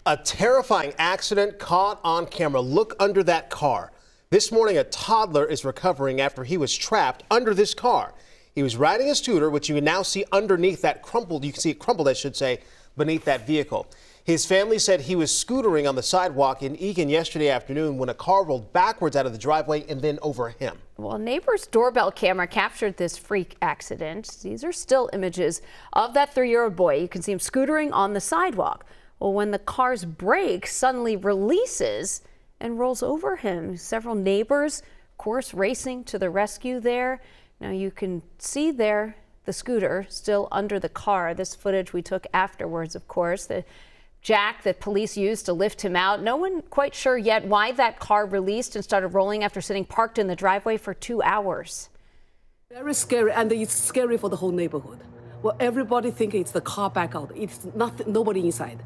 A terrifying accident caught on camera. Look under that car. This morning, a toddler is recovering after he was trapped under this car. He was riding a scooter, which you can now see underneath that crumpled. You can see it crumpled, I should say, beneath that vehicle. His family said he was scootering on the sidewalk in Eagan yesterday afternoon when a car rolled backwards out of the driveway and then over him. Well, a neighbor's doorbell camera captured this freak accident. These are still images of that 3-year-old boy. You can see him scootering on the sidewalk. Well, when the car's brake suddenly releases and rolls over him, several neighbors, of course, racing to the rescue there. Now you can see there the scooter still under the car. This footage we took afterwards, of course. The jack that police used to lift him out. No one quite sure yet why that car released and started rolling after sitting parked in the driveway for 2 hours. Very scary, and it's scary for the whole neighborhood. Well, everybody think it's the car back out. It's not, nobody inside.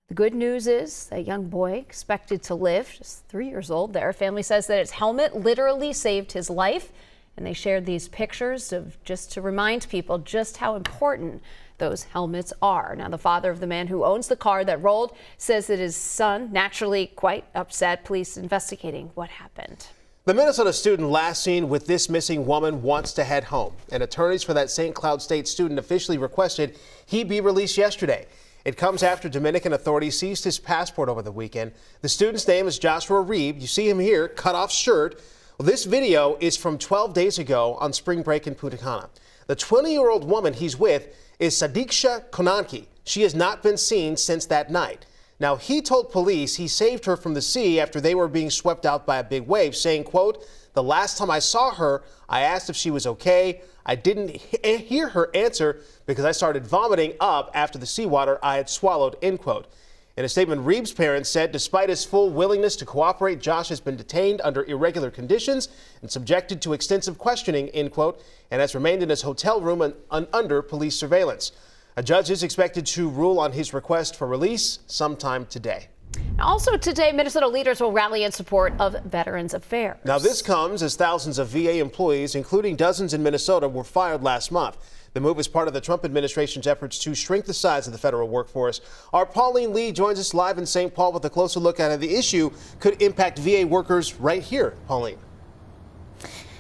The good news is that young boy expected to live, just 3 years old there. Family says that his helmet literally saved his life, and they shared these pictures of just to remind people just how important those helmets are. Now, the father of the man who owns the car that rolled says that his son, naturally quite upset. Police investigating what happened. The Minnesota student last seen with this missing woman wants to head home, and attorneys for that St. Cloud State student officially requested he be released yesterday. It comes after Dominican authorities seized his passport over the weekend. The student's name is Joshua Reeb. You see him here, cut off shirt. Well, this video is from 12 days ago on spring break in Punta Cana. The 20-year-old woman he's with is Sadiksha Konanki. She has not been seen since that night. Now, he told police he saved her from the sea after they were being swept out by a big wave, saying, quote, "The last time I saw her, I asked if she was okay. I didn't hear her answer because I started vomiting up after the seawater I had swallowed," end quote. In a statement, Reeb's parents said despite his full willingness to cooperate, Josh has been detained under irregular conditions and subjected to extensive questioning, end quote, and has remained in his hotel room and under police surveillance. A judge is expected to rule on his request for release sometime today. Also today, Minnesota leaders will rally in support of Veterans Affairs. Now, this comes as thousands of VA employees, including dozens in Minnesota, were fired last month. The move is part of the Trump administration's efforts to shrink the size of the federal workforce. Our Pauline Lee joins us live in St. Paul with a closer look at how the issue could impact VA workers right here. Pauline.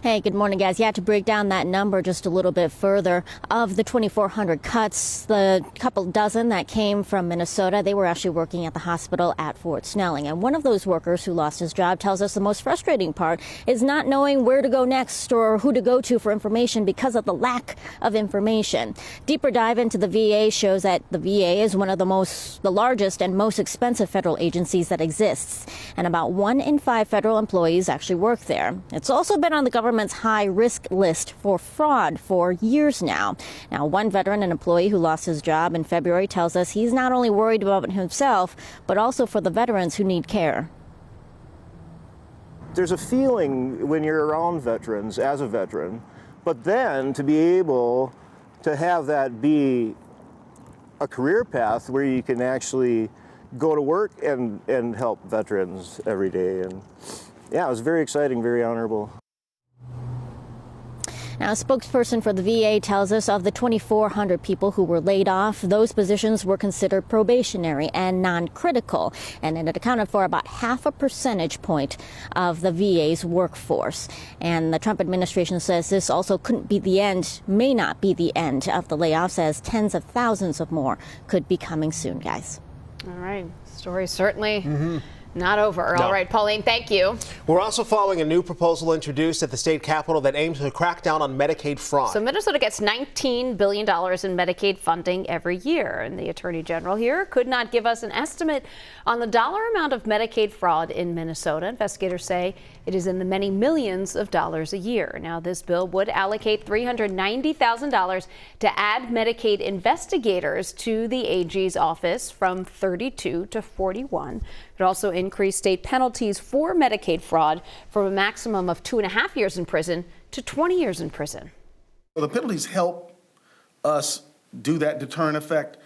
Hey, good morning, guys. Yeah, to break down that number just a little bit further, of the 2,400 cuts, the couple dozen that came from Minnesota, they were actually working at the hospital at Fort Snelling. And one of those workers who lost his job tells us the most frustrating part is not knowing where to go next or who to go to for information because of the lack of information. Deeper dive into the VA shows that the VA is one of the largest and most expensive federal agencies that exists. And about 1 in 5 federal employees actually work there. It's also been on the government's high-risk list for fraud for years now. Now, one veteran, an employee who lost his job in February, tells us he's not only worried about himself, but also for the veterans who need care. There's a feeling when you're around veterans, as a veteran, but then to be able to have that be a career path where you can actually go to work and help veterans every day. And yeah, it was very exciting, very honorable. Now, a spokesperson for the VA tells us of the 2,400 people who were laid off, those positions were considered probationary and non-critical, and it accounted for about 0.5 percentage point of the VA's workforce. And the Trump administration says this also couldn't be the end, may not be the end of the layoffs, as tens of thousands of more could be coming soon, guys. All right. Story certainly not over. No. All right, Pauline, thank you. We're also following a new proposal introduced at the state capitol that aims to crack down on Medicaid fraud. So Minnesota gets $19 billion in Medicaid funding every year. And the Attorney General here could not give us an estimate on the dollar amount of Medicaid fraud in Minnesota. Investigators say it is in the many millions of dollars a year. Now, this bill would allocate $390,000 to add Medicaid investigators to the AG's office from 32 to 41. It also increase state penalties for Medicaid fraud from a maximum of 2.5 years in prison to 20 years in prison. Well, the penalties help us do that deterrent effect,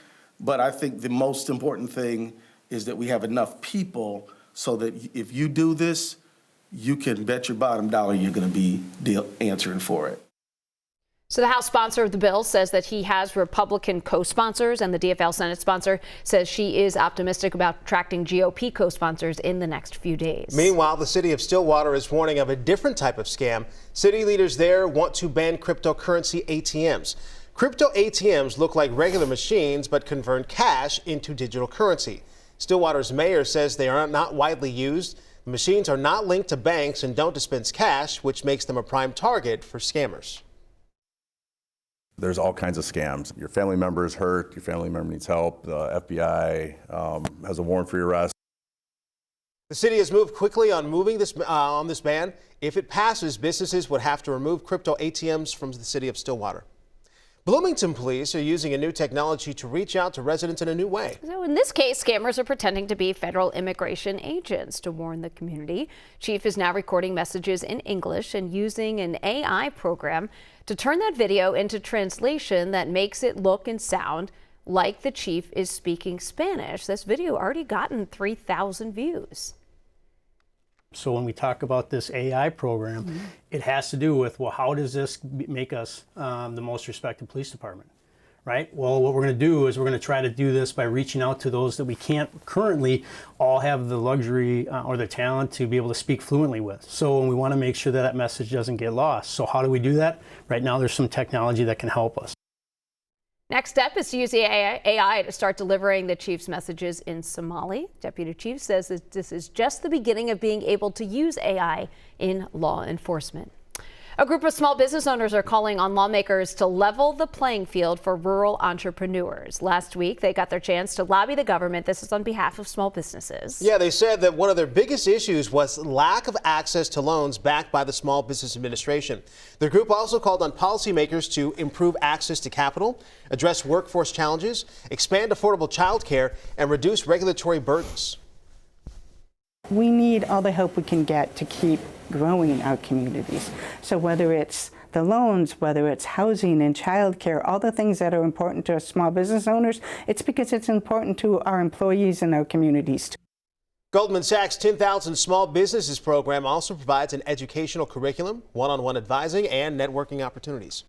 but I think the most important thing is that we have enough people so that if you do this, you can bet your bottom dollar you're going to be answering for it. So the House sponsor of the bill says that he has Republican co-sponsors, and the DFL Senate sponsor says she is optimistic about attracting GOP co-sponsors in the next few days. Meanwhile, the city of Stillwater is warning of a different type of scam. City leaders there want to ban cryptocurrency ATMs. Crypto ATMs look like regular machines but convert cash into digital currency. Stillwater's mayor says they are not widely used. The machines are not linked to banks and don't dispense cash, which makes them a prime target for scammers. There's all kinds of scams. Your family member is hurt, your family member needs help, the FBI has a warrant for your arrest. The city has moved quickly on this ban. If it passes, businesses would have to remove crypto ATMs from the city of Stillwater. Bloomington police are using a new technology to reach out to residents in a new way. So in this case, scammers are pretending to be federal immigration agents to warn the community. Chief is now recording messages in English and using an AI program to turn that video into translation that makes it look and sound like the chief is speaking Spanish. This video already gotten 3,000 views. So when we talk about this AI program, it has to do with, well, how does this make us the most respected police department, right? Well, what we're going to do is we're going to try to do this by reaching out to those that we can't currently all have the luxury or the talent to be able to speak fluently with. So we want to make sure that that message doesn't get lost. So how do we do that? Right now, there's some technology that can help us. Next step is to use the AI to start delivering the chief's messages in Somali. Deputy Chief says that this is just the beginning of being able to use AI in law enforcement. A group of small business owners are calling on lawmakers to level the playing field for rural entrepreneurs. Last week, they got their chance to lobby the government. This is on behalf of small businesses. Yeah, they said that one of their biggest issues was lack of access to loans backed by the Small Business Administration. The group also called on policymakers to improve access to capital, address workforce challenges, expand affordable child care, and reduce regulatory burdens. We need all the help we can get to keep growing in our communities. So whether it's the loans, whether it's housing and childcare, all the things that are important to us small business owners, it's because it's important to our employees and our communities too. Goldman Sachs' 10,000 Small Businesses program also provides an educational curriculum, one-on-one advising, and networking opportunities.